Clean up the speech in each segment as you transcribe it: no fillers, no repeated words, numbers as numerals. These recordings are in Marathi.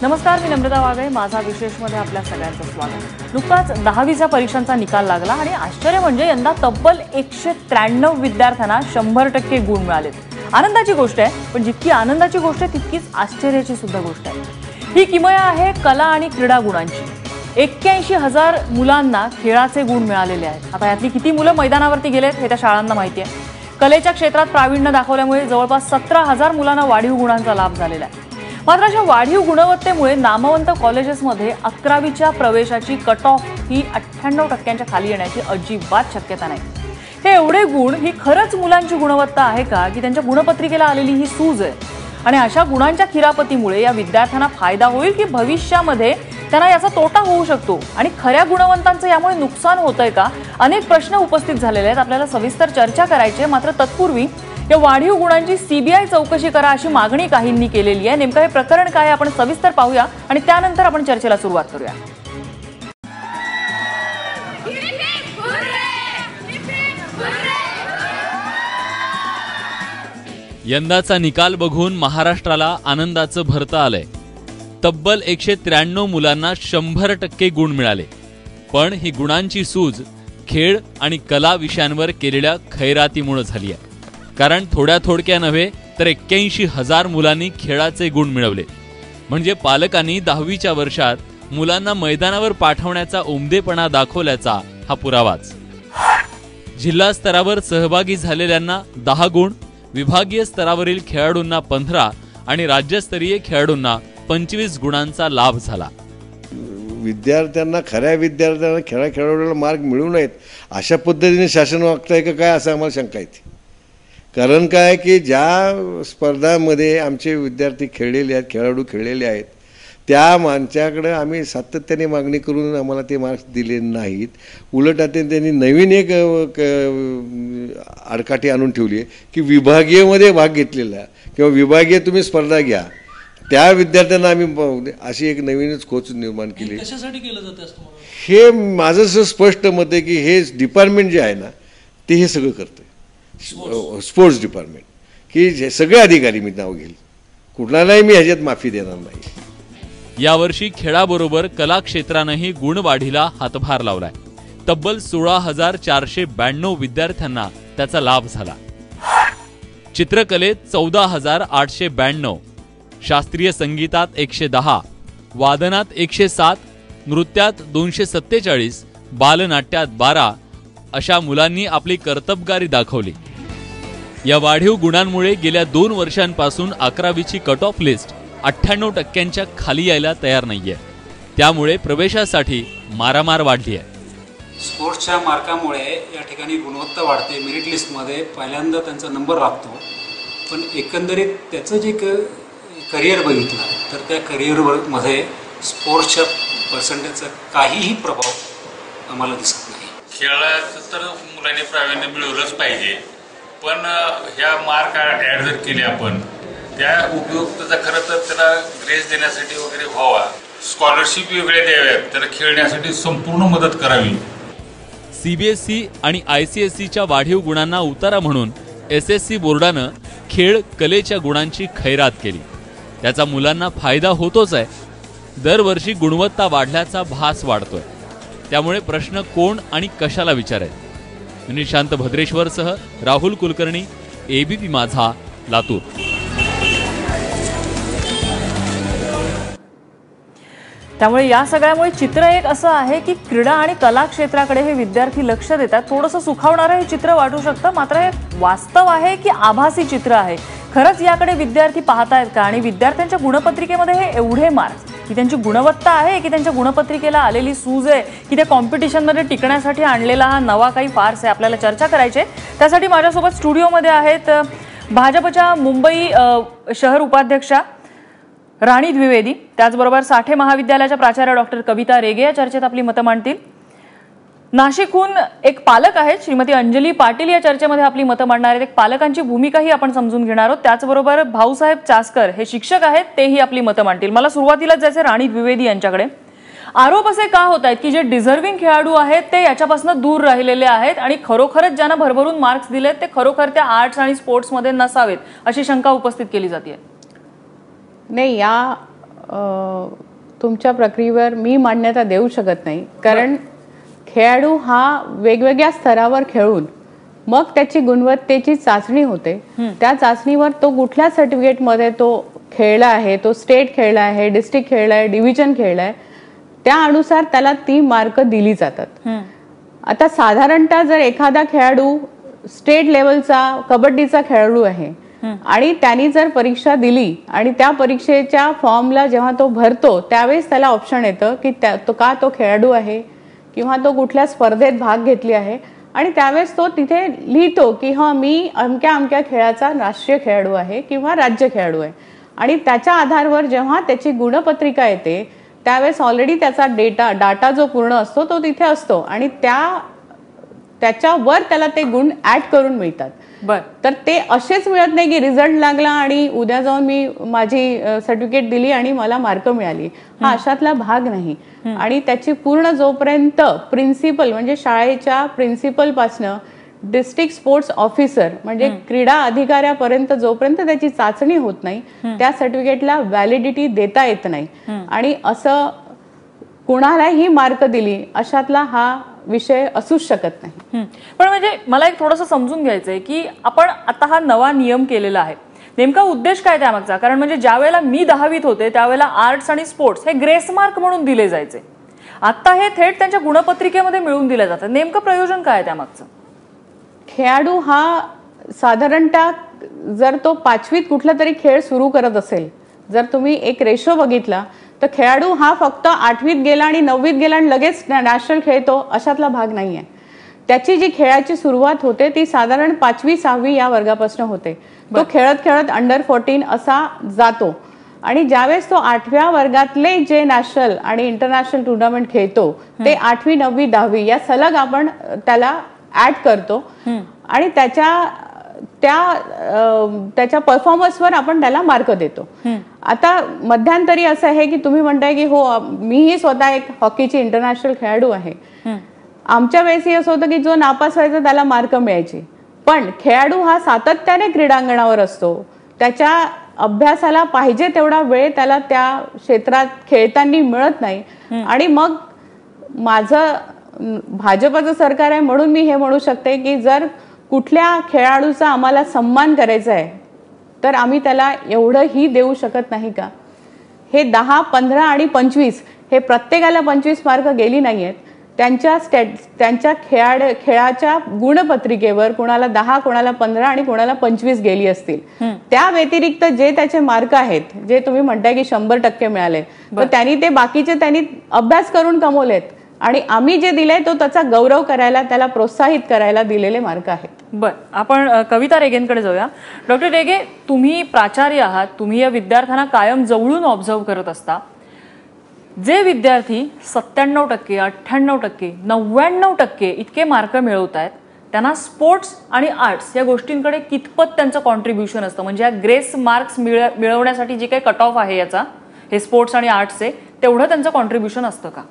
नमस्कार, मी नम्रता वागळे. माझा विशेषमध्ये आपल्या सगळ्यांचं स्वागत. नुकताच 10वीच्या परीक्षांचा निकाल लागला आणि आश्चर्य म्हणजे यंदा तब्बल 193 विद्यार्थ्यांना 100% गुण मिळालेत. आनंदाची गोष्ट आहे, पण जितकी आनंदाची गोष्ट आहे तितकीच आश्चर्याची सुद्धा गोष्ट आहे. ही किमया आहे कला आणि क्रीडा गुणांची. 81,000 मुलांना खेळाचे गुण मिळालेले आहेत. आता यातली किती मुलं मैदानावरती गेलेत हे त्या शाळांना माहिती आहे. कलेच्या क्षेत्रात प्रावीण्य दाखवल्यामुळे जवळपास 17,000 मुलांना वाढीव गुणांचा लाभ झालेला आहे. मात्र अशा वाढीव गुणवत्तेमुळे नामवंत कॉलेजेसमध्ये 11वीच्या प्रवेशाची कट ऑफ ही 98% खाली येण्याची अजिबात शक्यता नाही. हे एवढे गुण ही खरंच मुलांची गुणवत्ता आहे का, की त्यांच्या गुणपत्रिकेला आलेली ही सूज आहे? आणि अशा गुणांच्या खिरापतीमुळे या विद्यार्थ्यांना फायदा होईल की भविष्यामध्ये त्यांना याचा तोटा होऊ शकतो? आणि खऱ्या गुणवंतांचं यामुळे नुकसान होतंय का? अनेक प्रश्न उपस्थित झालेले आहेत. आपल्याला सविस्तर चर्चा करायची आहे. मात्र तत्पूर्वी या वाढीव गुणांची सीबीआय चौकशी करा अशी मागणी काहींनी केलेली आहे. नेमकं हे प्रकरण काय आपण सविस्तर पाहूया आणि त्यानंतर आपण चर्चेला सुरुवात करूया. यंदाचा निकाल बघून महाराष्ट्राला आनंदाचं भरतं आलंय. तब्बल 193 मुलांना 100% गुण मिळाले. पण ही गुणांची सूज खेळ आणि कला विषयांवर केलेल्या खैरातीमुळे झाली आहे. कारण थोड्या नव्हे तर 81,000 मुलांनी खेळाचे गुण मिळवले. म्हणजे पालकांनी 10वीच्या वर्षात मुलांना मैदानावर पाठवण्याचा उमदेपणा दाखवल्याचा हा पुरावाच. जिल्हा स्तरावर सहभागी झालेल्यांना 10 गुण, विभागीय स्तरावरील खेळाडूंना 15 आणि राज्यस्तरीय खेळाडूंना 25 गुणांचा लाभ झाला. विद्यार्थ्यांना, खऱ्या विद्यार्थ्यांना, खेळाडूंना मार्क मिळू नयेत अशा पद्धतीने शासन वागतंय का काय असं आम्हाला शंका येते. कारण काय की ज्या स्पर्धांमध्ये आमचे विद्यार्थी खेळलेले आहेत, खेळाडू खेळलेले आहेत, त्या माणसाकडे आम्ही सातत्याने मागणी करून आम्हाला ते मार्क्स दिले नाहीत. उलट आता त्यांनी नवीन एक आडकाठी आणून ठेवली आहे की विभागीयमध्ये भाग घेतलेला किंवा विभागीय तुम्ही स्पर्धा घ्या, त्या विद्यार्थ्यांना आम्ही अशी एक नवीनच कोच निर्माण केली. कशासाठी केलं जातं असं? हे माझं असं स्पष्ट मत आहे की हे डिपार्टमेंट जे आहे ना ते हे सगळं करतं. स्पोर्ट्स डिपार्टमेंट की जे सगळे अधिकारी मी नाव घेईल, कुणालाही मी ह्याच्यात माफी देणार नाही. यावर्षी खेळाबरोबर कला क्षेत्रानंही गुणवाढीला हातभार लावलाय. तब्बल 16,492 विद्यार्थ्यांना त्याचा लाभ झाला. चित्रकलेत 14,892, शास्त्रीय संगीतात 110, वादनात 107, नृत्यात 247, बालनाट्यात 12 अशा मुलांनी आपली कर्तबगारी दाखवली. या वाढीव गुणांमुळे गेल्या 2 वर्षांपासून 11वीची कट ऑफ लिस्ट 98%च्या खाली यायला तयार नाहीये. त्यामुळे प्रवेशासाठी मारामार वाढली आहे. स्पोर्ट्सच्या मार्कामुळे या ठिकाणी गुणवत्ता वाढते. मेरिट लिस्टमध्ये पहिल्यांदा त्यांचा नंबर लागतो. पण एकंदरीत त्याचं जे करिअर बघितलं तर त्या करिअरमध्ये स्पोर्ट्सच्या पर्सेंटेजचा काहीही प्रभाव आम्हाला दिसत नाही. खेळाचं तर मुलांनी प्रावीण्य मिळवलंच पाहिजे, पण ह्या मार्क ॲड जर केले आपण त्या उपयोग त्याचा खरं तर त्याला ग्रेस देण्यासाठी वगैरे व्हावा. स्कॉलरशिप वेगळे द्याव्यात, त्याला खेळण्यासाठी संपूर्ण मदत करावी. सीबीएसई आणि ICSEच्या वाढीव गुणांना उतारा म्हणून SSC बोर्डानं खेळ कलेच्या गुणांची खैरात केली. त्याचा मुलांना फायदा होतोच आहे. दरवर्षी गुणवत्ता वाढल्याचा भास वाढतोय. त्यामुळे प्रश्न कोण आणि कशाला विचारायचे? निशांत भद्रेश्वरसह राहुल कुलकर्णी, ABP माझा, लातूर. त्यामुळे या सगळ्यामुळे चित्र एक असं आहे की क्रीडा आणि कला क्षेत्राकडे हे विद्यार्थी लक्ष देतात. थोडंसं सुखावणारं हे चित्र वाटू शकतं, मात्र हे वास्तव आहे की आभासी चित्र आहे? खरंच याकडे विद्यार्थी पाहतायत का? आणि विद्यार्थ्यांच्या गुणपत्रिकेमध्ये हे एवढे मार्क्स की त्यांची गुणवत्ता आहे की त्यांच्या गुणपत्रिकेला आलेली सूज आहे की त्या कॉम्पिटिशनमध्ये टिकण्यासाठी आणलेला हा नवा काही फार्स आहे? आपल्याला चर्चा करायची आहे. त्यासाठी माझ्यासोबत स्टुडिओमध्ये आहेत भाजपच्या मुंबई शहर उपाध्यक्षा राणी द्विवेदी, त्याचबरोबर साठे महाविद्यालयाच्या प्राचार्य डॉक्टर कविता रेगे या चर्चेत आपली मतं मांडतील. नाशिकहून एक पालक आहेत श्रीमती अंजली पाटील, या चर्चेमध्ये आपली मतं मांडणार आहेत. एक पालकांची भूमिकाही आपण समजून घेणार आहोत. त्याचबरोबर भाऊसाहेब चासकर हे शिक्षक आहेत, तेही आपली मतं मांडतील. मला सुरुवातीलाच जायचं राणी द्विवेदी यांच्याकडे. आरोप असे का होत आहेत की जे डिझर्विंग खेळाडू आहेत ते याच्यापासून दूर राहिलेले आहेत आणि खरोखरच ज्यांना भरभरून मार्क्स दिलेत ते खरोखर त्या आर्ट्स आणि स्पोर्ट्समध्ये नसावेत अशी शंका उपस्थित केली जाते? नाही, या तुमच्या प्रक्रियेवर मी मान्यता देऊ शकत नाही, कारण खेळाडू हा वेगवेगळ्या स्तरावर खेळून मग त्याची गुणवत्तेची चाचणी होते. त्या चाचणीवर तो कुठल्या सर्टिफिकेटमध्ये तो खेळला आहे, तो स्टेट खेळला आहे, डिस्ट्रिक्ट खेळला आहे, डिव्हिजन खेळला आहे, त्या अनुसार त्याला ती मार्क दिली जातात. आता साधारणतः जर एखादा खेळाडू स्टेट लेवलचा कबड्डीचा खेळाडू आहे आणि त्यांनी जर परीक्षा दिली आणि त्या परीक्षेच्या फॉर्मला जेव्हा तो भरतो त्यावेळेस त्याला ऑप्शन येतं की तो खेळाडू आहे किंवा तो कुठल्या स्पर्धेत भाग घेतली आहे, आणि त्यावेळेस तो तिथे लिहितो की मी अमक्या अमक्या खेळाचा राष्ट्रीय खेळाडू आहे किंवा राज्य खेळाडू आहे. आणि त्याच्या आधारावर जेव्हा त्याची गुणपत्रिका येते त्यावेळेस ऑलरेडी त्याचा डाटा जो पूर्ण असतो तो तिथे असतो आणि त्याच्यावर त्याला ते गुण ऍड करून मिळतात. तर ते असेच मिळत नाही की रिझल्ट लागला आणि उद्या जाऊन मी माझी सर्टिफिकेट दिली आणि मला मार्क मिळाली. हा अशातला भाग नाही. आणि त्याची पूर्ण जोपर्यंत प्रिन्सिपल म्हणजे शाळेच्या प्रिन्सिपल पासनं डिस्ट्रिक्ट स्पोर्ट्स ऑफिसर म्हणजे क्रीडा अधिकाऱ्यापर्यंत जोपर्यंत त्याची चाचणी होत नाही त्या सर्टिफिकेटला व्हॅलिडिटी देता येत नाही. आणि असं कुणालाही मार्क दिली अशातला हा विषय असूच शकत नाही. पण म्हणजे मला एक थोडंसं समजून घ्यायचंय की आपण आता हा नवा नियम केलेला आहे, नेमका उद्देश काय त्यामागचा? कारण म्हणजे ज्या वेळेला मी 10वीत होते त्यावेळेला आर्ट्स आणि स्पोर्ट्स हे ग्रेस मार्क म्हणून दिले जायचे, आता हे थेट त्यांच्या गुणपत्रिकेमध्ये मिळवून दिले जातात. नेमकं प्रयोजन काय आहे त्यामागचं? खेळाडू हा साधारणतः जर तो 5वीत कुठला तरी खेळ सुरू करत असेल, जर तुम्ही एक रेशो बघितला तर खेळाडू हा फक्त 8वीत गेला आणि 9वीत गेला आणि लगेच नॅशनल खेळतो अशातला भाग नाहीये. त्याची जी खेळाची सुरुवात होते ती साधारण 5वी 6वी या वर्गापासून होते. तो खेळत खेळत अंडर 14 असा जातो आणि ज्यावेळेस तो 8व्या वर्गातले जे नॅशनल आणि इंटरनॅशनल टुर्नामेंट खेळतो ते 8वी 9वी 10वी या सलग आपण त्याला ऍड करतो आणि त्याच्या परफॉर्मन्सवर आपण त्याला मार्क देतो. आता मध्यंतरी असं आहे की तुम्ही म्हणताय की हो मीही स्वतः एक हॉकीची इंटरनॅशनल खेळाडू आहे. आमच्या वेळेस असं होतं की जो नापास व्हायचा त्याला मार्क मिळायचे, पण खेळाडू हा सातत्याने क्रीडांगणावर असतो, त्याच्या अभ्यासाला पाहिजे तेवढा वेळ त्याला त्या क्षेत्रात खेळताना मिळत नाही. आणि मग माझं भाजपचं सरकार आहे म्हणून मी हे म्हणू शकते की जर कुठल्या खेळाडूचा आम्हाला सन्मान करायचा आहे तर आम्ही त्याला एवढंही देऊ शकत नाही का? हे 10, 15 आणि 25 हे प्रत्येकाला 25 मार्क गेली नाहीयेत. त्यांच्या खेळाच्या गुणपत्रिकेवर कोणाला 10, कोणाला 15 आणि कोणाला 25 गेली असतील. त्या व्यतिरिक्त जे त्याचे मार्क आहेत, जे तुम्ही म्हणताय की 100% मिळाले, तर त्यांनी ते बाकीचे त्यांनी अभ्यास करून कमवलेत आणि आम्ही जे दिलंय तो त्याचा गौरव करायला, त्याला प्रोत्साहित करायला दिलेले मार्क आहेत. आपण कविता रेगेंकडे जाऊया. डॉक्टर रेगे, तुम्ही प्राचार्य आहात, तुम्ही या विद्यार्थ्यांना कायम जवळून ऑब्झर्व करत असता. जे विद्यार्थी 97%, 98%, 99% इतके मार्क मिळवत आहेत त्यांना स्पोर्ट्स आणि आर्ट्स या गोष्टींकडे कितपत त्यांचं कॉन्ट्रीब्युशन असतं? म्हणजे या ग्रेस मार्क्स मिळवण्यासाठी जे काही कट ऑफ आहे याचा, हे स्पोर्ट्स आणि आर्ट्सचे, तेवढं त्यांचं कॉन्ट्रीब्युशन असतं का?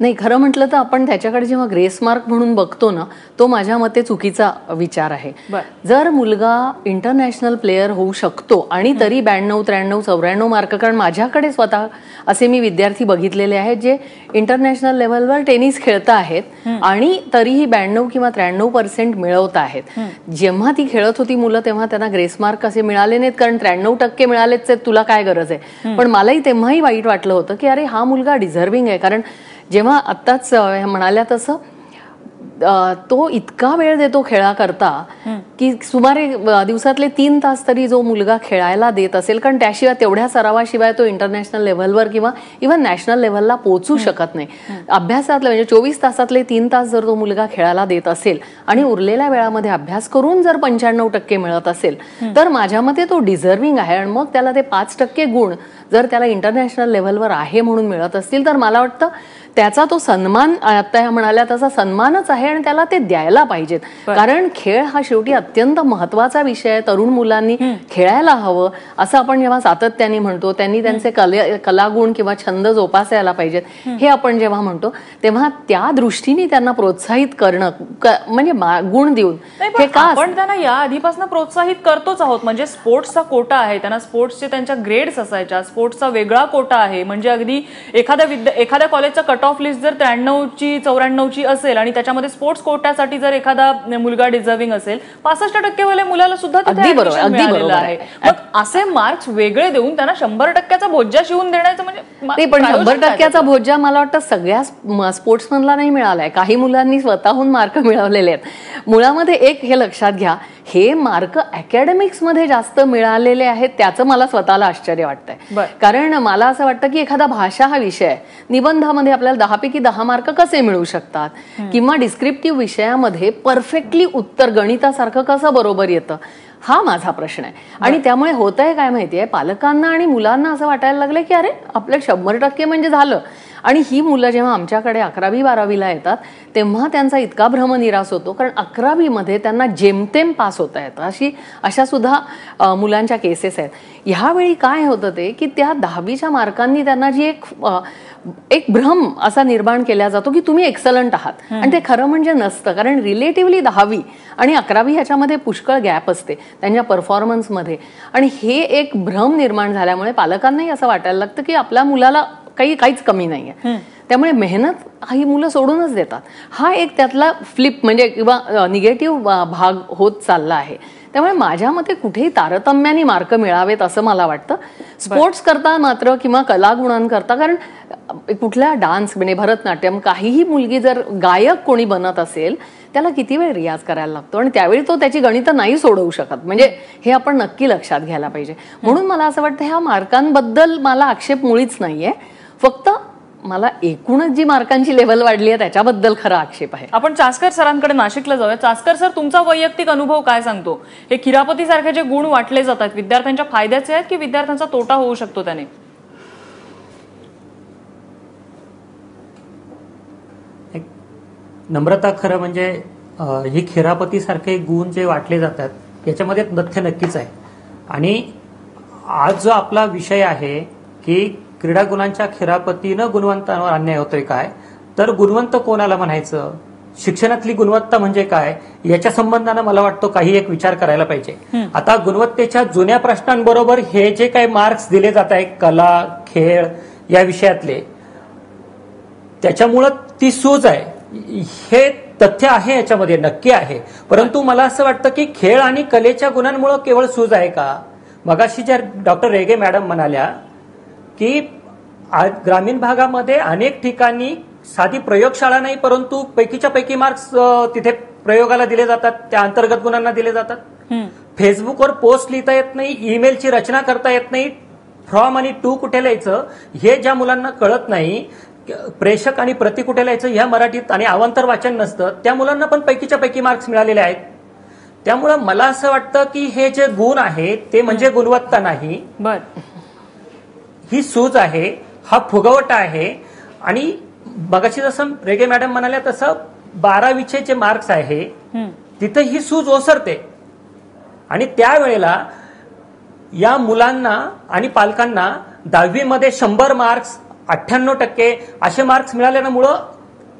नाही, खरं म्हटलं तर आपण त्याच्याकडे जेव्हा ग्रेस मार्क म्हणून बघतो ना, तो माझ्या मते चुकीचा विचार आहे. जर मुलगा इंटरनॅशनल प्लेयर होऊ शकतो आणि तरी 92, 93, 94 मार्क, कारण माझ्याकडे स्वतः असे मी विद्यार्थी बघितलेले आहेत जे इंटरनॅशनल लेवलवर टेनिस खेळत आहेत आणि तरीही 92 किंवा 93% मिळवत आहेत. जेव्हा ती खेळत होती मुलं तेव्हा त्यांना ग्रेस मार्क असे मिळाले नाहीत, कारण 93% मिळालेच आहेत, तुला काय गरज आहे. पण मलाही तेव्हाही वाईट वाटलं होतं की अरे हा मुलगा डिझर्विंग आहे, कारण जेव्हा आत्ताच म्हणाल्या तसं तो इतका वेळ देतो खेळाकरता की सुमारे दिवसातले 3 तास तरी जो मुलगा खेळायला देत असेल, कारण त्याशिवाय तेवढ्या सरावाशिवाय तो इंटरनॅशनल लेव्हलवर किंवा इव्हन नॅशनल लेव्हलला पोहोचू शकत नाही. अभ्यासातले म्हणजे 24 तासातले 3 तास जर तो मुलगा खेळायला देत असेल आणि उरलेल्या वेळामध्ये अभ्यास करून जर 95% मिळत असेल तर माझ्या मते तो डिझर्विंग आहे. आणि मग त्याला ते 5% गुण जर त्याला इंटरनॅशनल लेव्हलवर आहे म्हणून मिळत असतील तर मला वाटतं त्याचा तो सन्मान आता म्हणाल्या तसा सन्मानच आहे आणि त्याला ते द्यायला पाहिजेत. कारण खेळ हा शेवटी अत्यंत महत्वाचा विषय आहे. तरुण मुलांनी खेळायला हवं असं आपण जेव्हा सातत्याने म्हणतो, त्यांनी त्यांचे कलागुण किंवा छंद जोपासायला पाहिजेत हे आपण जेव्हा म्हणतो, तेव्हा त्या दृष्टीने त्यांना प्रोत्साहित करणं म्हणजे गुण देऊन हे का आपण त्यांना या आधीपासून प्रोत्साहित करतोच आहोत. म्हणजे स्पोर्ट्सचा कोटा आहे, त्यांना स्पोर्ट्सचे त्यांच्या ग्रेड्स असायच्या, स्पोर्ट्सचा वेगळा कोटा आहे. म्हणजे अगदी एखाद्या कॉलेजचा कट ऑफ लिस्ट जर 93ची 94ची असेल आणि त्याच्यामध्ये स्पोर्ट्स कोट्यासाठी जर एखादा मुलगा डिझर्विंग असेल, 65% वाले मुलाला सुद्धा तिथे ऍडमिशन मिळालेलं आहे. मग असे मार्क्स वेगळे देऊन त्यांना 100%चा बोज्जा शिवून देण्याचं म्हणजे पण 100%चा बोज्जा मला वाटतं सगळ्या स्पोर्ट्समनला नाही मिळालाय. काही मुलांनी स्वतःहून मार्क मिळवलेले आहेत. मुळामध्ये एक हे लक्षात घ्या, हे मार्क अकॅडमिक्स मध्ये जास्त मिळालेले आहेत त्याचं मला स्वतःला आश्चर्य वाटतंय. कारण मला असं वाटतं की एखादा भाषा हा विषय निबंधामध्ये आपल्याला 10 पैकी 10 मार्क कसे मिळू शकतात, किंवा डिस्क्रिप्टिव्ह विषयामध्ये परफेक्टली उत्तर गणितासारखं कसं बरोबर येतं, हा माझा प्रश्न आहे. आणि त्यामुळे होत आहे काय माहितीये, पालकांना आणि मुलांना असं वाटायला लागलं की अरे आपलं 100% म्हणजे झालं. आणि ही मुलं जेव्हा आमच्याकडे 11वी 12वीला येतात तेव्हा त्यांचा इतका भ्रमनिरास होतो, कारण 11वी मध्ये त्यांना जेमतेम पास होता येतं. अशा सुद्धा मुलांच्या केसेस आहेत. ह्यावेळी काय होतं ते की त्या 10वीच्या मार्कांनी त्यांना जी एक भ्रम असा निर्माण केला जातो की तुम्ही एक्सलंट आहात, आणि ते खरं म्हणजे नसतं. कारण रिलेटिव्हली 10वी आणि 11वी ह्याच्यामध्ये पुष्कळ गॅप असते त्यांच्या परफॉर्मन्समध्ये, आणि हे एक भ्रम निर्माण झाल्यामुळे पालकांनाही असं वाटायला लागतं की आपल्या मुलाला काहीच कमी नाहीये, त्यामुळे मेहनत ही मुलं सोडूनच देतात. हा एक त्यातला फ्लिप म्हणजे किंवा निगेटिव्ह भाग होत चालला आहे. त्यामुळे माझ्या मते कुठेही तारतम्याने मार्क मिळावेत असं मला वाटतं. स्पोर्ट्स करता मात्र किंवा कलागुणांकरता, कारण कुठल्या डान्स म्हणजे भरतनाट्यम काहीही मुलगी जर गायक कोणी बनत असेल त्याला किती वेळ रियाज करायला लागतो, आणि त्यावेळी तो त्याची गणितं नाही सोडवू शकत. म्हणजे हे आपण नक्की लक्षात घ्यायला पाहिजे. म्हणून मला असं वाटतं ह्या मार्कांबद्दल मला आक्षेप मुळीच नाहीये, फक्त मला एकूणच जी मार्कांची लेवल वाढली आहे त्याच्याबद्दल खरा आक्षेप आहे. आपण चासकर सरांकडे नाशिकला जाऊया. चासकर सर, तुमचा वैयक्तिक अनुभव काय सांगतो? हे खिरापती सारखे जे गुण वाटले जातात विद्यार्थ्यांच्या फायद्याचे आहेत की विद्यार्थ्यांचा तोटा होऊ शकतो त्याने? नम्रता, खरं म्हणजे ही खिरापती सारखे गुण जे वाटले जातात याच्यामध्ये तथ्य नक्कीच आहे. आणि आज जो आपला विषय आहे की क्रीडा गुणांच्या खिरापतीनं गुणवंतांवर अन्याय होतोय काय, तर गुणवंत कोणाला म्हणायचं, शिक्षणातली गुणवत्ता म्हणजे काय, याच्या संबंधानं मला वाटतं काही एक विचार करायला पाहिजे. आता गुणवत्तेच्या जुन्या प्रश्नांबरोबर हे जे काही मार्क्स दिले जात आहे कला खेळ या विषयातले, त्याच्यामुळं ती सूज आहे हे तथ्य आहे, याच्यामध्ये नक्की आहे. परंतु मला असं वाटतं की खेळ आणि कलेच्या गुणांमुळे केवळ सूज आहे का? मगाशी ज्या डॉक्टर रेगे मॅडम म्हणाल्या की ग्रामीण भागामध्ये अनेक ठिकाणी साधी प्रयोगशाळा नाही, परंतु पैकीच्या पैकी मार्क्स तिथे प्रयोगाला दिले जातात, त्या अंतर्गत गुणांना दिले जातात. फेसबुकवर पोस्ट लिहिता येत नाही, ईमेलची रचना करता येत नाही, फ्रॉम आणि टू कुठे लिहायचं हे ज्या मुलांना कळत नाही, प्रेषक आणि प्रति कुठे लिहायचं ह्या मराठीत आणि अवांतर वाचन नसतं, त्या मुलांना पण पैकीच्या पैकी मार्क्स मिळालेले आहेत. त्यामुळं मला असं वाटतं की हे जे गुण आहे ते म्हणजे गुणवत्ता नाही, ही सूज आहे, हा फुगवटा आहे. आणि मगाशी जसं रेगे मॅडम म्हणाल्या तसं 12वीचे जे मार्क्स आहे तिथे ही सूज ओसरते, आणि त्यावेळेला या मुलांना आणि पालकांना 10वी मध्ये 100 मार्क्स 98% असे मार्क्स मिळाल्यामुळं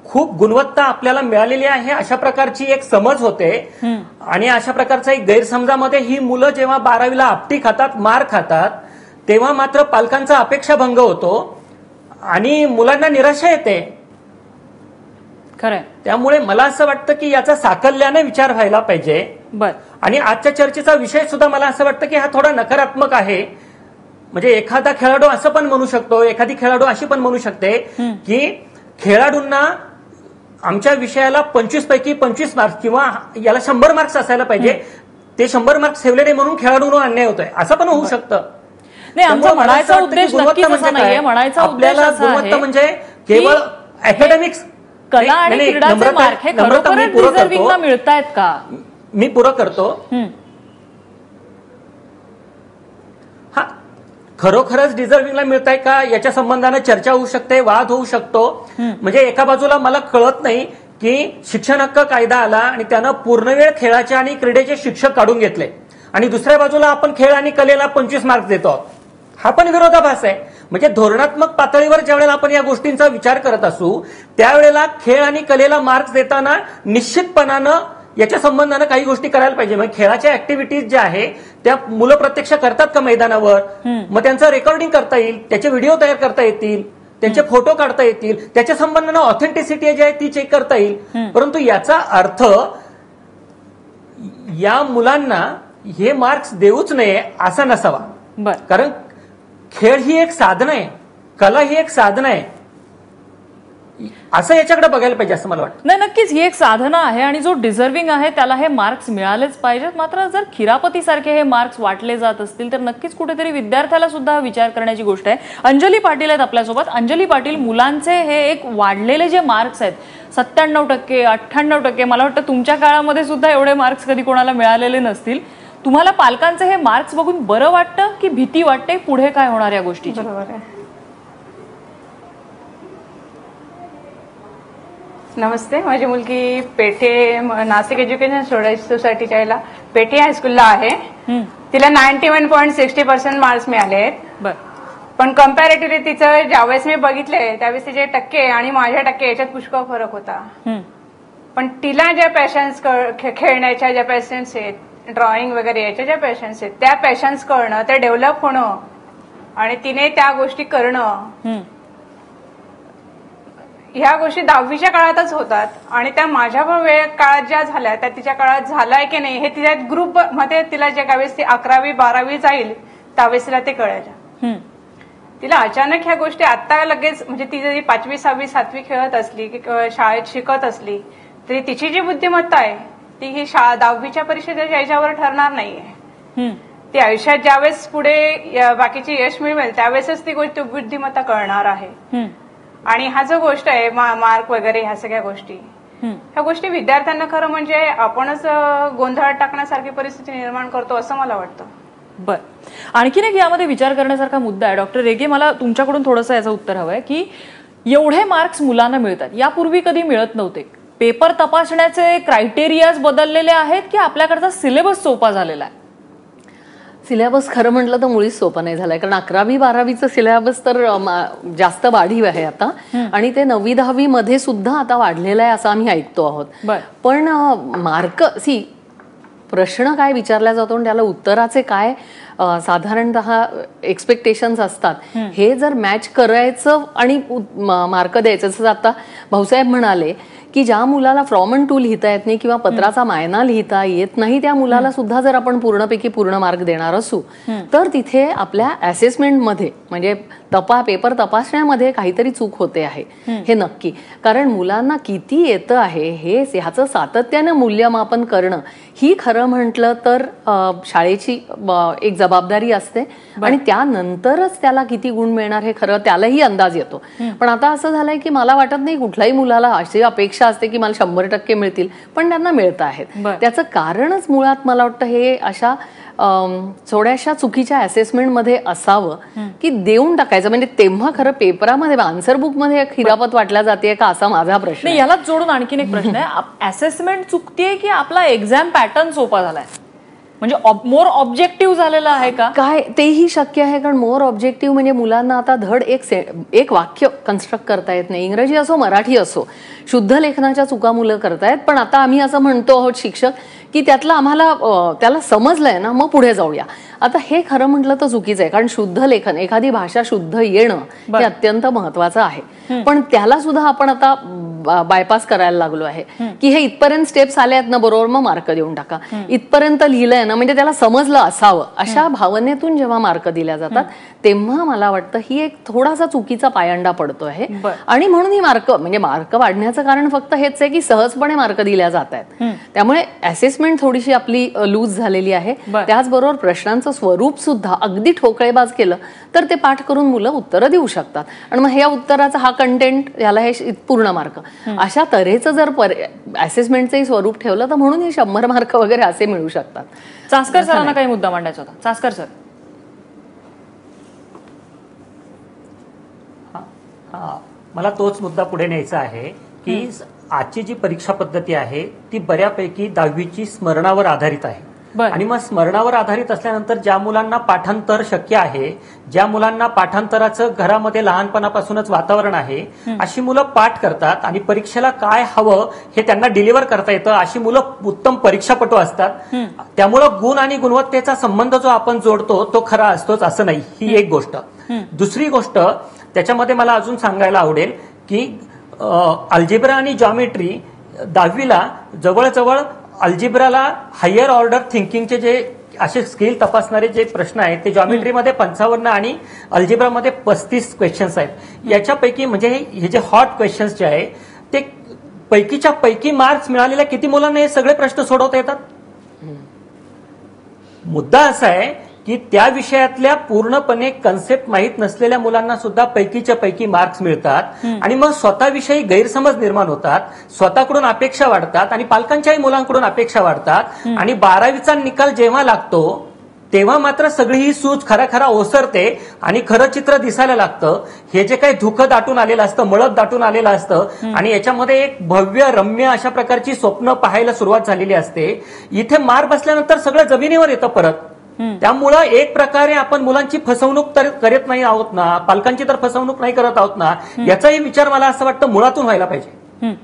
खूप गुणवत्ता आपल्याला मिळालेली आहे अशा प्रकारची एक समज होते. आणि अशा प्रकारचा एक गैरसमजामध्ये ही मुलं जेव्हा 12वीला आपटी खातात, मार खातात, तेव्हा मात्र पालकांचा अपेक्षाभंग होतो आणि मुलांना निराशा येते. खरं. त्यामुळे मला असं वाटतं की याचा साकल्याने विचार व्हायला पाहिजे. आणि आजच्या चर्चेचा विषय सुद्धा मला असं वाटतं की हा थोडा नकारात्मक आहे. म्हणजे एखादा खेळाडू असं पण म्हणू शकतो, एखादी खेळाडू अशी पण म्हणू शकते की खेळाडूंना आमच्या विषयाला 25 पैकी 25 मार्क्स किंवा याला 100 मार्क्स असायला पाहिजे, ते 100 मार्क्स ठेवले नाही म्हणून खेळाडूंवर अन्याय होतोय, असं पण होऊ शकतं. नाही, आमचा म्हणायचा उद्देश नक्कीच असा नाहीये. म्हणायचा उद्देश असा आहे म्हणजे केवळ अकॅडमिक्स कला आणि क्रीडाचे मार्क हे खरोखरच डिझर्विंगला मिळतायत का? मी पुरं करतो. खरोखरच डिझर्विंगला मिळत आहे का याच्या संबंधाने चर्चा होऊ शकते, वाद होऊ शकतो. म्हणजे एका बाजूला मला कळत नाही की शिक्षण हक्क कायदा आला आणि त्यानं पूर्णवेळ खेळाचे आणि क्रीडेचे शिक्षक काढून घेतले आणि दुसऱ्या बाजूला आपण खेळ आणि कलेला 25 मार्क्स देतो आहोत. हा पण विरोधाभास आहे. म्हणजे धोरणात्मक पातळीवर ज्यावेळेला आपण या गोष्टींचा विचार करत असू त्यावेळेला खेळ आणि कलेला मार्क्स देताना निश्चितपणानं याच्या संबंधानं काही गोष्टी करायला पाहिजे. मग खेळाच्या ऍक्टिव्हिटीज ज्या आहे त्या मुलं प्रत्यक्ष करतात का मैदानावर, मग त्यांचं रेकॉर्डिंग करता येईल, त्याचे व्हिडिओ तयार करता येतील, त्यांचे फोटो काढता येतील, त्याच्या संबंधानं ऑथेंटिसिटी जी आहे ती चेक करता येईल. परंतु याचा अर्थ या मुलांना हे मार्क्स देऊच नये असा नसावा. कारण खेळ ही एक साधन आहे, कला ही एक साधन आहे, असं याच्याकडे बघायला पाहिजे असं मला वाटतं. नाही, नक्कीच ही एक साधना आहे आणि जो डिझर्विंग आहे त्याला हे मार्क्स मिळालेच पाहिजेत. मात्र जर खिरापती सारखे हे मार्क्स वाटले जात असतील तर नक्कीच कुठेतरी विद्यार्थ्याला सुद्धा विचार करण्याची गोष्ट आहे. अंजली पाटील आहेत आपल्यासोबत. अंजली पाटील, मुलांचे हे एक वाढलेले जे मार्क्स आहेत 97%, 98%, मला वाटतं तुमच्या काळामध्ये सुद्धा एवढे मार्क्स कधी कोणाला मिळालेले नसतील. तुम्हाला पालकांचे हे मार्क्स बघून बरं वाटतं की भीती वाटते पुढे काय होणार या गोष्टीची? बरोबर आहे. नमस्ते, माझी मुलगी पेठे नाशिक एज्युकेशन स्टुडंट सोसायटीच्या याला पेठे हायस्कूलला आहे. तिला 91.60% मार्क्स मिळाले आहेत. पण कम्पॅरेटिव्हली तिचं ज्यावेळेस मी बघितले त्यावेळेस तिचे टक्के आणि माझ्या टक्के याच्यात पुष्कळ फरक होता. पण तिला ज्या पॅशन्स खेळण्याच्या ज्या पॅशन्स आहेत, ड्रॉइंग वगैरे याच्या ज्या पॅशन्स आहेत त्या पॅशन्स कळणं, त्या डेव्हलप होणं आणि तिने त्या गोष्टी करणं, ह्या गोष्टी 10वीच्या काळातच होतात. आणि त्या माझ्या काळात ज्या झाल्या त्या तिच्या काळात झालाय की नाही हे तिच्या ग्रुप मध्ये तिला ज्या त्यावेळेस ती 11वी 12वी जाईल त्यावेळेस तिला ते कळायला. तिला अचानक ह्या गोष्टी आता लगेच, म्हणजे ती जरी 5वी 6वी 7वी खेळत असली की शाळेत शिकत असली तरी तिची जी बुद्धिमत्ता आहे ती ही 10वीच्या परीक्षेच्या याच्यावर ठरणार नाहीये. ती आयुष्यात ज्यावेळेस पुढे बाकीचे यश मिळवेल त्यावेळेसच ती गोष्ट बुद्धिमत्ता कळणार आहे. आणि हा जो गोष्ट आहे मार्क वगैरे ह्या सगळ्या गोष्टी, ह्या गोष्टी विद्यार्थ्यांना खरं म्हणजे आपणच गोंधळात टाकण्यासारखी परिस्थिती निर्माण करतो असं मला वाटतं. बर, आणखीन एक यामध्ये विचार करण्यासारखा मुद्दा आहे. डॉक्टर रेगे, मला तुमच्याकडून थोडंसं याचं उत्तर हवंय की एवढे मार्क्स मुलांना मिळतात, यापूर्वी कधी मिळत नव्हते. पेपर तपासण्याचे क्रायटेरियाज बदललेले आहेत की आपल्याकडचा सिलेबस सोपा झालेला आहे? सिलेबस खरं म्हटलं तर मुळीच सोपं नाही झालंय. कारण 11वी 12वीचं सिलेबस तर जास्त वाढीव आहे आता आणि ते 9वी 10वी मध्ये सुद्धा आता वाढलेलं आहे असं आम्ही ऐकतो आहोत. पण मार्क प्रश्न काय विचारला जातो आणि त्याला उत्तराचे काय साधारणतः एक्सपेक्टेशन्स असतात हे जर मॅच करायचं आणि मार्क द्यायचं, जसं आता भाऊसाहेब म्हणाले की ज्या मुलाला फ्रॉम अँड टू लिहिता येत नाही किंवा पत्राचा मायना लिहिता येत नाही त्या मुलाला सुद्धा जर आपण पूर्णपैकी पूर्ण मार्क देणार असू तर तिथे आपल्या असेसमेंटमध्ये म्हणजे पेपर तपासण्यामध्ये काहीतरी चूक होते आहे हे नक्की. कारण मुलांना किती येतं आहे हे ह्याचं सातत्यानं मूल्यमापन करणं ही खरं म्हटलं तर शाळेची एक जबाबदारी असते आणि त्यानंतरच त्याला किती गुण मिळणार हे खरं त्यालाही अंदाज येतो. पण आता असं झालंय की मला वाटत नाही कुठल्याही मुलाला अशी अपेक्षा असते की मला 100% मिळतील, पण त्यांना मिळत आहेत. त्याचं कारणच मुळात मला वाटतं हे अशा थोड्याशा चुकीच्या असेसमेंटमध्ये असावं की देऊन टाकायचं. म्हणजे तेव्हा खरं पेपरामध्ये आन्सर बुकमध्ये खिरापत वाटल्या जाते का असा माझा प्रश्न. यालाच जोडून आणखीन एक प्रश्न आहे, असेसमेंट चुकतीये की आपला एक्झाम पॅटर्न सोपा झालाय, म्हणजे मोर ऑब्जेक्टिव्ह झालेला आहे का? काय तेही शक्य आहे. कारण मोर ऑब्जेक्टिव्ह म्हणजे मुलांना आता धड एक वाक्य कन्स्ट्रक्ट करता येत नाही, इंग्रजी असो मराठी असो. शुद्ध लेखनाच्या चुका मुलं करतायत. पण आता आम्ही असं म्हणतो आहोत शिक्षक की त्यातलं आम्हाला त्याला समजलंय ना मग पुढे जाऊया. आता हे खरं म्हटलं तर चुकीचं आहे. कारण शुद्ध लेखन, एखादी भाषा शुद्ध येणं हे अत्यंत महत्वाचं आहे. पण त्याला सुद्धा आपण आता बायपास करायला लागलो आहे की हे इथपर्यंत स्टेप्स आले आहेत ना बरोबर मग मार्क देऊन टाका. इथपर्यंत लिहिलंय ना म्हणजे त्याला समजलं असावं अशा भावनेतून जेव्हा मार्क दिल्या जातात तेव्हा मला वाटतं ही एक थोडासा चुकीचा पायंडा पडतो आहे. आणि म्हणून ही मार्क वाढण्याचं कारण फक्त हेच आहे की सहजपणे मार्क दिल्या जात आहेत. त्यामुळे असेसमेंट थोडीशी आपली लूज झालेली आहे. त्याचबरोबर प्रश्नांचं स्वरूप सुद्धा अगदी ठोकळेबाज केलं तर ते पाठ करून मुलं उत्तरं देऊ शकतात आणि मग ह्या उत्तराचा हा कंटेंट याला हे पूर्ण मार्क अशा तऱ्हेचं जर असेसमेंटचंही स्वरूप ठेवलं तर म्हणून हे 100 मार्क वगैरे असे मिळू शकतात. चासकर सरांना काही मुद्दा मांडायचा होता. चासकर सर. मला तोच मुद्दा पुढे न्यायचा आहे की आजची जी परीक्षा पद्धती आहे ती बऱ्यापैकी 10वीची स्मरणावर आधारित आहे. आणि मग स्मरणावर आधारित असल्यानंतर ज्या मुलांना पाठांतर शक्य आहे, ज्या मुलांना पाठांतराचं घरामध्ये लहानपणापासूनच वातावरण आहे, अशी मुलं पाठ करतात आणि परीक्षेला काय हवं हे त्यांना डिलिव्हर करता येतं. अशी मुलं उत्तम परीक्षापटू असतात. त्यामुळं गुण आणि गुणवत्तेचा संबंध जो आपण जोडतो तो खरा असतोच असं नाही. ही एक गोष्ट. दुसरी गोष्ट त्याच्यामध्ये मला अजून सांगायला आवडेल की अल्जेब्रा आणि जॉमेट्री 10वीला जवळजवळ अल्जेब्राला हायर ऑर्डर थिंकिंगचे जे असे स्किल तपासणारे जे प्रश्न आहेत ते जॉमेट्रीमध्ये 55 आणि अल्जेब्रामध्ये 35 क्वेश्चन्स आहेत. याच्यापैकी म्हणजे हे जे हॉट क्वेश्चन्स जे आहे ते पैकीच्या पैकी मार्क्स मिळालेल्या किती मुलांना हे सगळे प्रश्न सोडवता येतात. मुद्दा असा आहे की त्या विषयातल्या पूर्णपणे कन्सेप्ट माहीत नसलेल्या मुलांना सुद्धा पैकीच्या पैकी मार्क्स मिळतात आणि मग स्वतःविषयी गैरसमज निर्माण होतात, स्वतःकडून अपेक्षा वाढतात आणि पालकांच्याही मुलांकडून अपेक्षा वाढतात आणि 12वीचा निकाल जेव्हा लागतो तेव्हा मात्र सगळी ही सूज खरा ओसरते आणि खरं चित्र दिसायला लागतं. हे जे काही धुकं दाटून आलेलं असतं, मळत दाटून आलेलं असतं आणि याच्यामध्ये एक भव्य रम्य अशा प्रकारची स्वप्न पाहायला सुरुवात झालेली असते. इथे मार बसल्यानंतर सगळं जमिनीवर येतं परत. त्यामुळं एक प्रकारे आपण मुलांची फसवणूक तर करत नाही आहोत ना, पालकांची तर फसवणूक नाही करत आहोत ना, याचाही विचार मला असं वाटतं मुळातून व्हायला पाहिजे.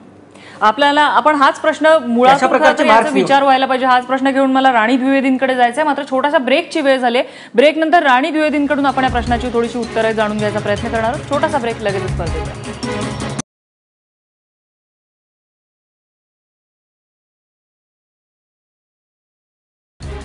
आपल्याला आपण हाच प्रश्न मुळात विचार व्हायला पाहिजे. हाच प्रश्न घेऊन मला राणी द्विवेदींकडे जायचंय. मात्र छोटासा ब्रेकची वेळ झाली. ब्रेक नंतर राणी द्विवेदींकडून आपण या प्रश्नाची थोडीशी उत्तरं जाणून घ्यायचा प्रयत्न करणार आहोत. छोटासा ब्रेक, लगेच परत येऊया.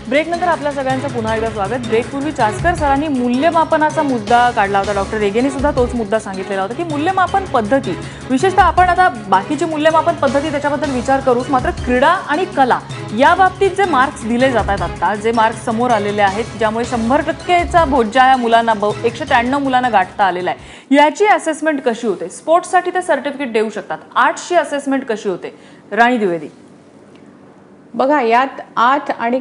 ब्रेक नंतर आपल्या सगळ्यांचं पुन्हा एकदा स्वागत. ब्रेकपूर्वी चासकर सरांनी मूल्यमापनाचा मुद्दा काढला होता. डॉक्टर रेगेंनी सुद्धा तोच मुद्दा सांगितलेला होता की मूल्यमापन पद्धती, विशेषतः आपण आता बाकीची मूल्यमापन पद्धती त्याच्याबद्दल विचार करूच, मात्र क्रीडा आणि कला या बाबतीत जे मार्क्स दिले जात आहेत, आता जे मार्क्स समोर आलेले आहेत ज्यामुळे 100%चा बोजा या मुलांना 193 मुलांना गाठता आलेला आहे, याची असेसमेंट कशी होते? स्पोर्ट्ससाठी ते सर्टिफिकेट देऊ शकतात, आर्ट्सची असेसमेंट कशी होते? राणी द्विवेदी. बघा, यात आर्ट आणि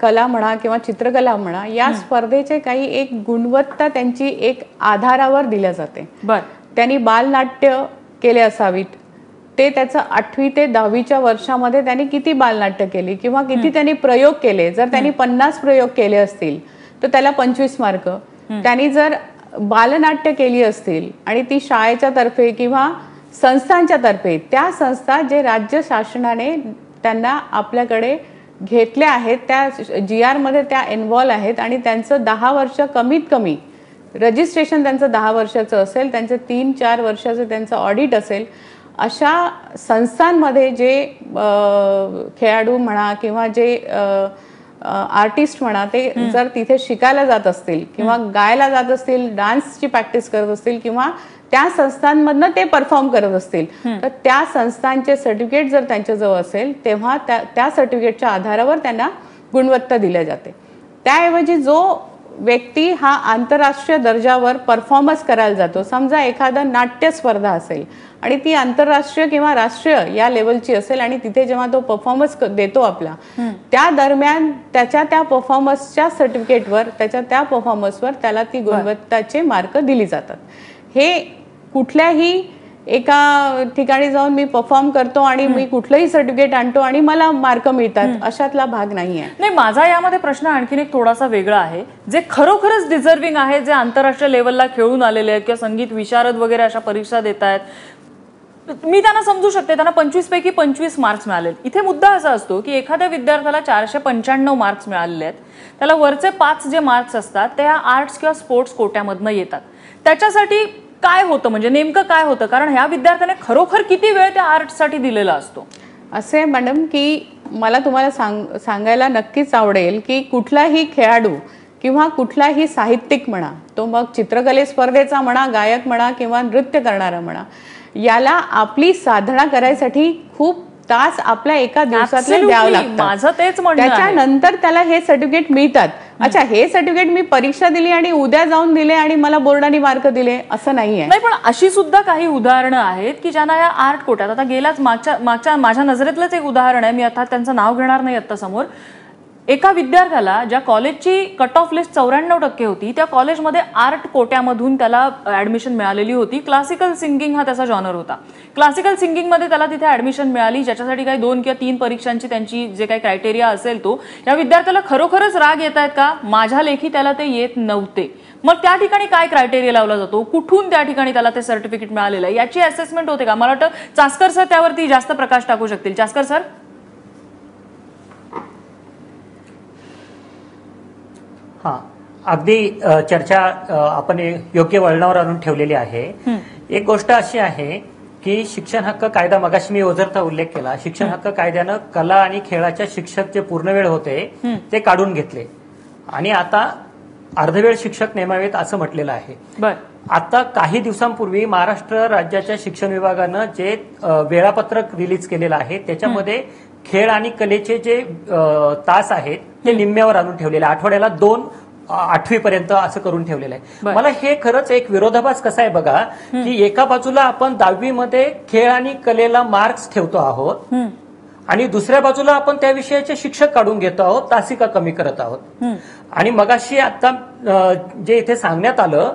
कला म्हणा किंवा चित्रकला म्हणा, या स्पर्धेचे काही एक गुणवत्ता त्यांची एक आधारावर दिल्या जाते. त्यांनी बालनाट्य केले असावीत, ते त्याचं 8वी ते 10वीच्या वर्षामध्ये त्यांनी किती बालनाट्य केली किंवा किती त्यांनी प्रयोग केले. जर त्यांनी 50 प्रयोग केले असतील तर त्याला 25 मार्क. त्यांनी जर बालनाट्य केली असतील आणि ती शाळेच्या तर्फे किंवा संस्थांच्या तर्फे, त्या संस्था जे राज्य शासनाने त्यांना आपल्याकडे घेतल्या आहेत, त्या GR मध्ये त्या इन्व्हॉल्व आहेत आणि त्यांचं 10 वर्ष कमीत कमी रजिस्ट्रेशन त्यांचं 10 वर्षाचं असेल, त्यांचं 3-4 वर्षाचं त्यांचं ऑडिट असेल, अशा संस्थांमध्ये जे खेळाडू म्हणा किंवा जे आर्टिस्ट म्हणा, ते जर तिथे शिकायला जात असतील किंवा गायला जात असतील, डान्सची प्रॅक्टिस करत असतील किंवा त्या संस्थांमधनं ते परफॉर्म करत असतील, तर त्या संस्थांचे सर्टिफिकेट जर त्यांच्याजवळ असेल तेव्हा त्या सर्टिफिकेटच्या आधारावर त्यांना गुणवत्ता दिल्या जाते. त्याऐवजी जो व्यक्ती हा आंतरराष्ट्रीय दर्जावर परफॉर्मन्स करायला जातो, समजा एखादा नाट्य स्पर्धा असेल आणि ती आंतरराष्ट्रीय किंवा राष्ट्रीय या लेवलची असेल आणि तिथे जेव्हा तो परफॉर्मन्स देतो आपला, त्या दरम्यान त्याच्या त्या परफॉर्मन्सच्या सर्टिफिकेटवर, त्याच्या त्या परफॉर्मन्सवर त्याला ती गुणवत्ताचे मार्क दिली जातात. हे कुठल्याही एका ठिकाणी जाऊन मी परफॉर्म करतो आणि मी कुठलंही सर्टिफिकेट आणतो आणि मला मार्क मिळतात, अशातला भाग नाही आहे. नाही, माझा यामध्ये प्रश्न आणखीन एक थोडासा वेगळा आहे. जे खरोखरच डिझर्विंग आहे, जे आंतरराष्ट्रीय लेवलला खेळून आलेले आहेत किंवा संगीत विशारद वगैरे अशा परीक्षा देत आहेत, मी त्यांना समजू शकते, त्यांना 25 पैकी 25 मार्क्स मिळाले. इथे मुद्दा असा असतो की एखाद्या विद्यार्थ्याला 495 मार्क्स मिळालेले आहेत, त्याला वरचे 5 जे मार्क्स असतात ते आर्ट्स किंवा स्पोर्ट्स कोट्यामधनं येतात. त्याच्यासाठी काय होतं, म्हणजे नेमकं काय होतं? कारण ह्या विद्यार्थ्याने खरोखर किती वेळ त्या आर्ट्ससाठी दिलेला असतो? असे मॅडम की मला तुम्हाला सांगायला नक्कीच आवडेल की कुठलाही खेळाडू किंवा कुठलाही साहित्यिक म्हणा, तो मग चित्रकले स्पर्धेचा म्हणा, गायक म्हणा किंवा नृत्य करणारा म्हणा, याला आपली साधना करायसाठी खूप तास आपल्या एका दिवसातले द्यावं लागतं. माझं तेच म्हणणं आहे. त्याच्यानंतर त्याला हे सर्टिफिकेट मिळतात. अच्छा, हे सर्टिफिकेट मी परीक्षा दिली आणि उद्या जाऊन दिले आणि मला बोर्डाने मार्क दिले असं नाहीये. नाही, पण अशी सुद्धा काही उदाहरणं आहेत की ज्यांना या आर्ट कोट्यात, आता गेल्याच मागच्या माझ्या नजरेतलंच एक उदाहरण आहे, मी अर्थात त्यांचं नाव घेणार नाही आता समोर, एका विद्यार्थ्याला ज्या कॉलेजची कट ऑफ लिस्ट 94% होती त्या कॉलेजमध्ये आर्ट कोट्यामधून त्याला ऍडमिशन मिळालेली होती. क्लासिकल सिंगिंग हा त्याचा जॉनर होता. क्लासिकल सिंगिंगमध्ये त्याला तिथे ऍडमिशन मिळाली, ज्याच्यासाठी काही 2 किंवा 3 परीक्षांची त्यांची जे काही क्रायटेरिया असेल तो. या विद्यार्थ्याला खरोखरच राग येत आहेत का? माझ्या लेखी त्याला ते येत नव्हते. मग त्या ठिकाणी काय क्रायटेरिया लावला जातो, कुठून त्या ठिकाणी त्याला ते सर्टिफिकेट मिळालेलं आहे याची असेसमेंट होते का? मला वाटतं चास्कर सर त्यावरती जास्त प्रकाश टाकू शकतील. चास्कर सर. हा, अगदी चर्चा आपण योग्य वळणावर आणून ठेवलेली आहे. एक गोष्ट अशी आहे की शिक्षण हक्क कायदा, मगाशी मी ओझरचा उल्लेख केला, शिक्षण हक्क कायद्यानं कला आणि खेळाच्या शिक्षक जे पूर्ण वेळ होते ते काढून घेतले आणि आता अर्धवेळ शिक्षक नेमावेत असं म्हटलेलं आहे. आता काही दिवसांपूर्वी महाराष्ट्र राज्याच्या शिक्षण विभागानं जे वेळापत्रक रिलीज केलेलं आहे त्याच्यामध्ये खेळ आणि कलेचे जे तास आहेत ते निम्म्यावर आणून ठेवलेले, आठवड्याला 2 8वीपर्यंत असं करून ठेवलेलं आहे. मला हे खरंच एक विरोधाभास कसा आहे बघा, की एका बाजूला आपण 10वीमध्ये खेळ आणि कलेला मार्क्स ठेवतो आहोत आणि दुसऱ्या बाजूला आपण त्या विषयाचे शिक्षक काढून घेतो आहोत, तासिका कमी करत आहोत. आणि मगाशी आता जे इथे सांगण्यात आलं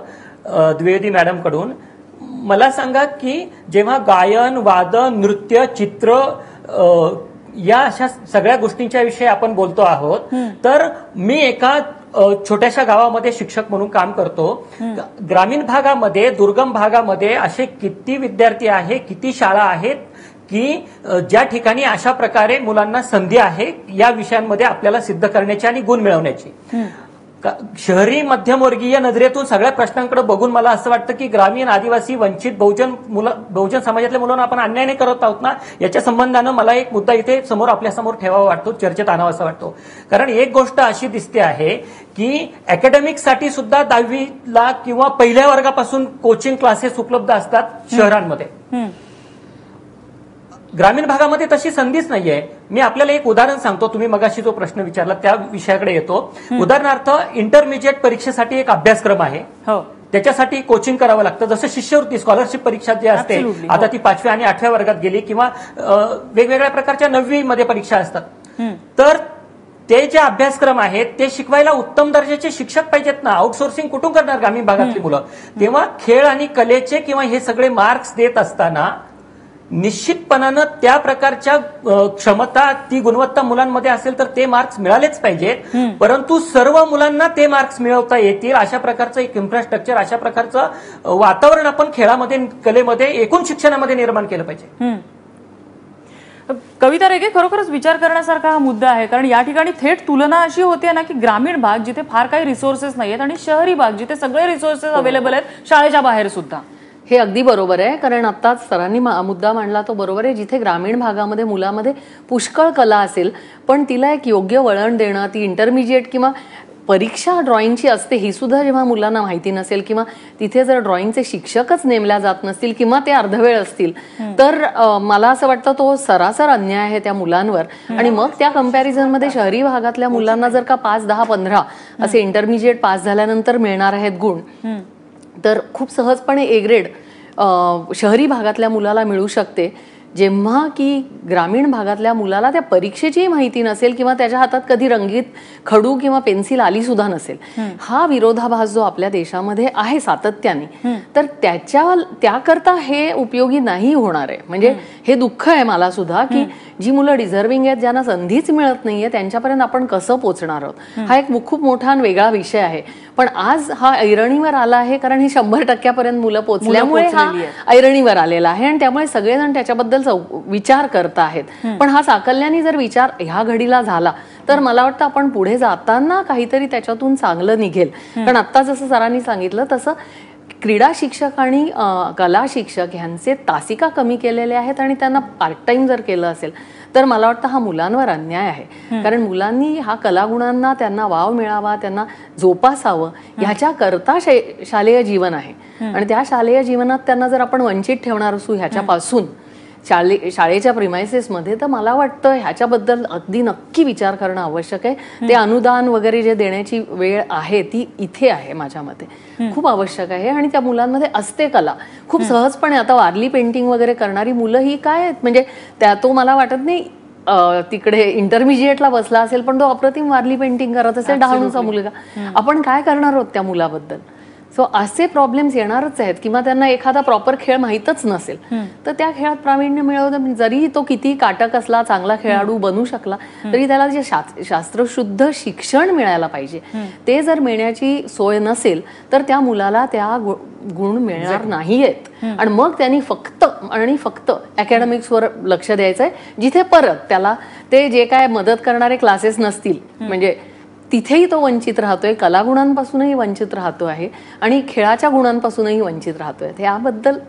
द्विवेदी मॅडम कडून, मला सांगा की जेव्हा गायन, वादन, नृत्य, चित्र या अशा सगळ्या गोष्टींच्या विषयी आपण बोलतो आहोत, तर मी एका छोट्याशा गावामध्ये शिक्षक म्हणून काम करतो. ग्रामीण भागामध्ये, दुर्गम भागामध्ये असे किती विद्यार्थी आहे, किती शाळा आहेत की ज्या ठिकाणी अशा प्रकारे मुलांना संधी आहे या विषयांमध्ये आपल्याला सिद्ध करण्याची आणि गुण मिळवण्याची. शहरी मध्यमवर्गीय नजरेतून सगळ्या प्रश्नांकडे बघून मला असं वाटतं की ग्रामीण, आदिवासी, वंचित, बहुजन समाजातल्या मुलांना आपण अन्यायाने करत आहोत ना, याच्या संबंधानं मला एक मुद्दा इथे समोर आपल्यासमोर ठेवावा वाटतो, चर्चेत आणावा असं वाटतो. कारण एक गोष्ट अशी दिसते आहे की अकॅडमिक्ससाठी सुद्धा 10वीला किंवा पहिल्या वर्गापासून कोचिंग क्लासेस उपलब्ध असतात शहरांमध्ये. ग्रामीण भागामध्ये तशी संधीच नाहीये. मी आपल्याला एक उदाहरण सांगतो, तुम्ही मगाशी जो प्रश्न विचारला त्या विषयाकडे येतो. उदाहरणार्थ इंटरमिजिएट परीक्षेसाठी एक अभ्यासक्रम आहे, त्याच्यासाठी कोचिंग करावं लागतं. जसं शिष्यवृत्ती स्कॉलरशिप परीक्षा जी असते, आता ती 5व्या आणि 8व्या वर्गात गेली, किंवा वेगवेगळ्या प्रकारच्या 9वी मध्ये परीक्षा असतात. तर ते जे अभ्यासक्रम आहेत ते शिकवायला उत्तम दर्जाचे शिक्षक पाहिजेत ना. आउटसोर्सिंग कुठून करणार ग्रामीण भागातली मुलं? तेव्हा खेळ आणि कलेचे किंवा हे सगळे मार्क्स देत असताना निश्चितपणानं त्या प्रकारच्या क्षमता, ती गुणवत्ता मुलांमध्ये असेल तर ते मार्क्स मिळालेच पाहिजेत. परंतु सर्व मुलांना ते मार्क्स मिळवता येतील अशा प्रकारचं एक इन्फ्रास्ट्रक्चर, अशा प्रकारचं वातावरण आपण खेळामध्ये, कलेमध्ये, एकूण शिक्षणामध्ये निर्माण केलं पाहिजे. कविता रेगे, खरोखरच विचार करण्यासारखा हा मुद्दा आहे. कारण या ठिकाणी थेट तुलना अशी होते ना की ग्रामीण भाग जिथे फार काही रिसोर्सेस नाहीयेत आणि शहरी भाग जिथे सगळे रिसोर्सेस अवेलेबल आहेत शाळेच्या बाहेर सुद्धा. हे अगदी बरोबर आहे, कारण आत्ताच सरांनी मुद्दा मांडला तो बरोबर आहे. जिथे ग्रामीण भागामध्ये मुलामध्ये पुष्कळ कला असेल पण तिला एक योग्य वळण देणं, ती इंटरमिजिएट किंवा परीक्षा ड्रॉइंगची असते ही सुद्धा जेव्हा मुलांना माहिती नसेल, किंवा तिथे जर ड्रॉइंगचे शिक्षकच नेमल्या जात नसतील किंवा ते अर्धवेळ असतील, तर मला असं वाटतं तो सरासर अन्याय आहे त्या मुलांवर. आणि मग त्या कंपॅरिझनमध्ये शहरी भागातल्या मुलांना जर का 5, 10, 15 असे इंटरमिजिएट पास झाल्यानंतर मिळणार आहेत गुण, तर खूप सहजपणे ए ग्रेड शहरी भागातल्या मुलाला मिळू शकते. जेव्हा की ग्रामीण भागातल्या मुलाला त्या परीक्षेची माहिती नसेल किंवा त्याच्या हातात कधी रंगीत खडू किंवा पेन्सिल आली सुद्धा नसेल. हा विरोधाभास जो आपल्या देशामध्ये आहे सातत्याने, तर त्याकरता हे उपयोगी नाही होणार आहे. म्हणजे हे दुःख आहे मला सुद्धा की जी मुलं डिझर्विंग आहेत, ज्यांना संधीच मिळत नाहीये, त्यांच्यापर्यंत आपण कसं पोहोचणार आहोत. हा एक खूप मोठा वेगळा विषय आहे. पण आज हा ऐरणीवर आला आहे कारण ही 100% मुलं पोहोचल्यामुळे हा ऐरणीवर आलेला आहे आणि त्यामुळे सगळेजण त्याच्याबद्दल विचार करत आहेत. पण हा साकल्याने जर विचार ह्या घडीला झाला तर मला वाटतं आपण पुढे जाताना काहीतरी त्याच्यातून चांगलं निघेल. कारण आता जसं सरांनी सांगितलं तसं क्रीडा शिक्षक आणि कला शिक्षक ह्यांचे तासिका कमी केलेले आहेत आणि त्यांना पार्ट टाइम जर केलं असेल तर मला वाटतं हा मुलांवर अन्याय आहे. कारण मुलांनी हा कलागुणांना त्यांना वाव मिळावा, त्यांना जोपासावं ह्याच्या करता शालेय जीवन आहे. आणि त्या शालेय जीवनात त्यांना जर आपण वंचित ठेवणार असू ह्याच्यापासून शाळेच्या प्रिमायसेसमध्ये, तर मला वाटतं ह्याच्याबद्दल अगदी नक्की विचार करणं आवश्यक आहे. ते अनुदान वगैरे जे देण्याची वेळ आहे ती इथे आहे माझ्या मते, खूप आवश्यक आहे. आणि त्या मुलांमध्ये असते कला खूप सहजपणे. आता वारली पेंटिंग वगैरे करणारी मुलं ही काय म्हणजे तो मला वाटत नाही तिकडे इंटरमिजिएटला बसला असेल पण तो अप्रतिम वारली पेंटिंग करत असेल, डहाणूचा मुलगा, आपण काय करणार आहोत त्या मुलाबद्दल? सो असे प्रॉब्लेम्स येणारच आहेत. किंवा त्यांना एखादा प्रॉपर खेळ माहीतच नसेल तर त्या खेळात प्रावीण्य मिळवणं, जरी तो किती काटक असला, चांगला खेळाडू बनू शकला तरी त्याला जे शास्त्रशुद्ध शिक्षण मिळायला पाहिजे ते जर मिळण्याची सोय नसेल तर त्या मुलाला त्या गुण मिळणार नाहीयेत. आणि मग त्यांनी फक्त आणि फक्त अकॅडमिक्सवर लक्ष द्यायचंय, जिथे परत त्याला ते जे काय मदत करणारे क्लासेस नसतील म्हणजे तिथेही तो वंचित राहतोय, कलागुणांपासूनही वंचित राहतो आहे आणि खेळाच्या गुणांपासूनही वंचित राहतोय. याबद्दल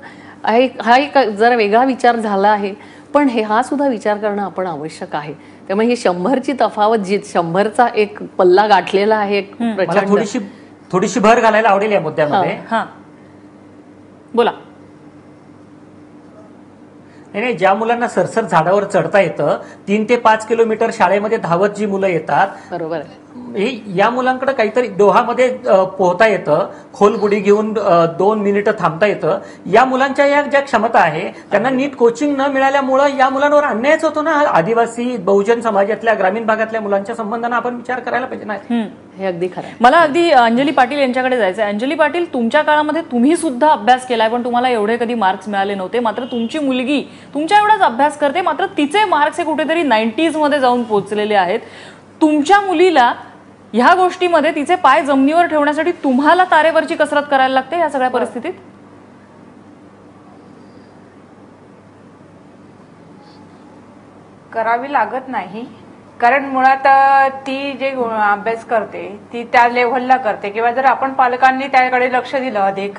हा एक जरा वेगळा विचार झाला आहे, पण हा सुद्धा विचार करणं आपण आवश्यक आहे. त्यामुळे ही 100ची तफावत, जी 100चा एक पल्ला गाठलेला आहे, एक थोडीशी भर घालायला आवडेल या मुद्द्यामध्ये. बोला. नाही, ज्या मुलांना सरसर झाडावर चढता येतं, 3 ते 5 किलोमीटर शाळेमध्ये धावत जी मुलं येतात, बरोबर, या मुलांकडे काहीतरी डोहामध्ये पोहता येतं, खोल बुडी घेऊन 2 मिनिटं थांबता येतं. या मुलांच्या या ज्या क्षमता आहे त्यांना नीट कोचिंग न मिळाल्यामुळं या मुलांवर अन्यायच होतो ना. आदिवासी बहुजन समाजातल्या, ग्रामीण भागातल्या मुलांच्या संबंधांना आपण विचार करायला पाहिजे ना. हे अगदी खरं. मला अगदी अंजली पाटील यांच्याकडे जायचं. अंजली पाटील, तुमच्या काळामध्ये तुम्ही सुद्धा अभ्यास केलाय पण तुम्हाला एवढे कधी मार्क्स मिळाले नव्हते, मात्र तुमची मुलगी तुमच्या एवढाच अभ्यास करते, मात्र तिचे मार्क्स हे कुठेतरी 90s मध्ये जाऊन पोहोचलेले आहेत. तुमच्या मुलीला ह्या गोष्टीमध्ये तिचे पाय जमिनीवर ठेवण्यासाठी तुम्हाला तारेवरची कसरत करायला लागते या सगळ्या परिस्थितीत? करावी लागत नाही, कारण मुळात ती जे अभ्यास करते ती त्या लेव्हलला करते. किंवा जर आपण पालकांनी त्याकडे लक्ष दिलं अधिक,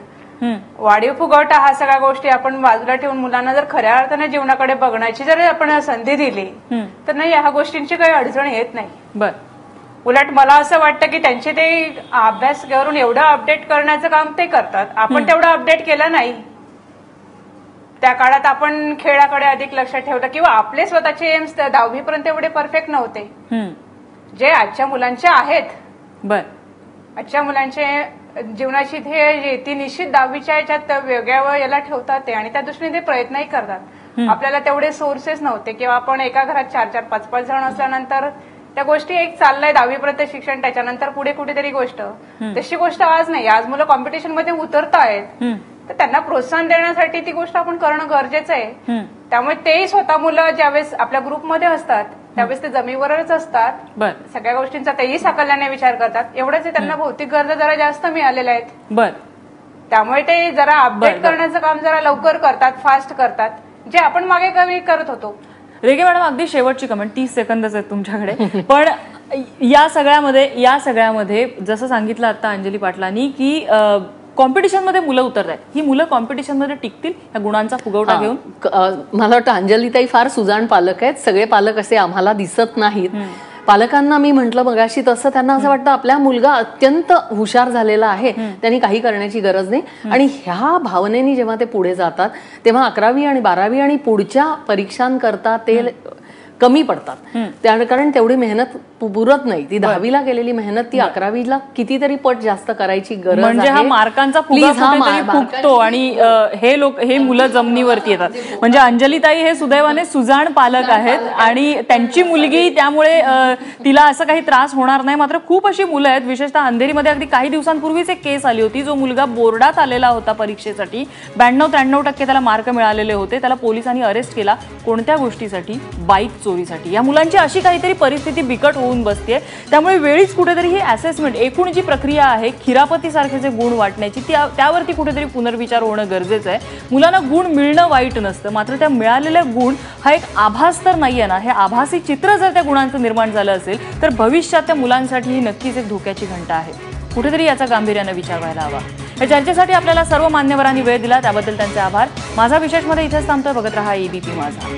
वाढीव फुगवटा हा सगळ्या गोष्टी आपण बाजूला ठेवून मुलांना जर खऱ्या अर्थाने जीवनाकडे बघण्याची जर आपण संधी दिली तर नाही, ह्या गोष्टींची काही अडचण येत नाही. बरं. उलट मला असं वाटतं की त्यांचे ते अभ्यास करून एवढं अपडेट करण्याचं काम ते करतात. आपण तेवढं अपडेट केलं नाही. त्या काळात आपण खेळाकडे अधिक लक्ष ठेवलं किंवा आपले स्वतःचे एम्स 10वी पर्यंत एवढे परफेक्ट नव्हते जे आजच्या मुलांचे आहेत. आजच्या मुलांचे जीवनाची ध्येय ती निश्चित 10वीच्या याच्यात वेगळ्या याला ठेवतात ते, आणि त्या दृष्टीने ते प्रयत्नही करतात. आपल्याला तेवढे सोर्सेस नव्हते किंवा आपण एका घरात 4-4, 5-5 जण असल्यानंतर त्या गोष्टी एक चाललंय 10वीपर्यंत शिक्षण, त्याच्यानंतर पुढे कुठेतरी गोष्ट, तशी गोष्ट आज नाही. आज मुलं कॉम्पिटिशन मध्ये उतरतायत तर त्यांना प्रोत्साहन देण्यासाठी ती गोष्ट आपण करणं गरजेचं आहे. त्यामुळे तेही स्वतः मुलं ज्यावेळेस आपल्या ग्रुपमध्ये असतात त्यावेळेस ते जमिनीवरच असतात, सगळ्या गोष्टींचा तेही साकल्याने विचार करतात. एवढंच त्यांना भौतिक गरजा जरा जास्त मिळालेल्या आहेत, त्यामुळे ते जरा अपडेट करण्याचं काम जरा लवकर करतात, फास्ट करतात, जे आपण मागे कमी करत होतो. रेगे मॅडम, अगदी शेवटची कमेंट, 30 सेकंदच आहेत तुमच्याकडे, पण या सगळ्यामध्ये जसं सांगितलं आता अंजली पाटलांनी की कॉम्पिटिशन मध्ये मुलं उतरत आहेत, ही मुलं कॉम्पिटिशन मध्ये टिकतील या गुणांचा फुगवटा घेऊन? मला वाटतं अंजलीताई फार सुजाण पालक आहेत. सगळे पालक असे आम्हाला दिसत नाहीत. पालकांना मी म्हटलं मगाशी तसं त्यांना असं वाटतं आपला मुलगा अत्यंत हुशार झालेला आहे, त्यांनी काही करण्याची गरज नाही. आणि ह्या भावनेनी जेव्हा ते पुढे जातात तेव्हा 11वी आणि 12वी आणि पुढच्या परीक्षांकरता ते कमी पडतात. कारण तेवढी मेहनत पुरत नाही. ती 10वीला केलेली मेहनत ती 11वीला कितीतरी पट जास्त करायची गरज आहे. म्हणजे हा मार्कांचा फुगा कुठेतरी फुगतो आणि हे मुलं जमिनीवरती येतात. म्हणजे अंजलीताई हे सुदैवाने सुजाण पालक आहेत आणि त्यांची मुलगी, त्यामुळे तिला असं काही त्रास होणार नाही. मात्र खूप अशी मुलं आहेत, विशेषतः अंधेरीमध्ये अगदी काही दिवसांपूर्वीच एक केस आली होती. जो मुलगा बोर्डात आलेला होता परीक्षेसाठी, 92-93% त्याला मार्क मिळालेले होते. त्याला पोलिसांनी अरेस्ट केला. कोणत्या गोष्टीसाठी? बाईक चोरीसाठी. या मुलांची अशी काहीतरी परिस्थिती बिकट होऊन बसते. त्यामुळे वेळीच कुठेतरी ही असेसमेंट, एकूण जी प्रक्रिया आहे खिरापतीसारखे जे गुण वाटण्याची, त्यावरती कुठेतरी पुनर्विचार होणं गरजेचं आहे. मुलांना गुण मिळणं वाईट नसतं, मात्र त्या मिळालेल्या गुण हा एक आभास तर नाहीये ना. हे आभासी चित्र जर त्या गुणांचं निर्माण झालं असेल तर भविष्यात त्या मुलांसाठी ही नक्कीच एक धोक्याची घंटा आहे. कुठेतरी याचा गांभीर्यानं विचार व्हायला हवा. या चर्चेसाठी आपल्याला सर्व मान्यवरांनी वेळ दिला त्याबद्दल त्यांचे आभार. माझा विशेषमध्ये इथेच थांबतोय. बघत रहा ABP माझा.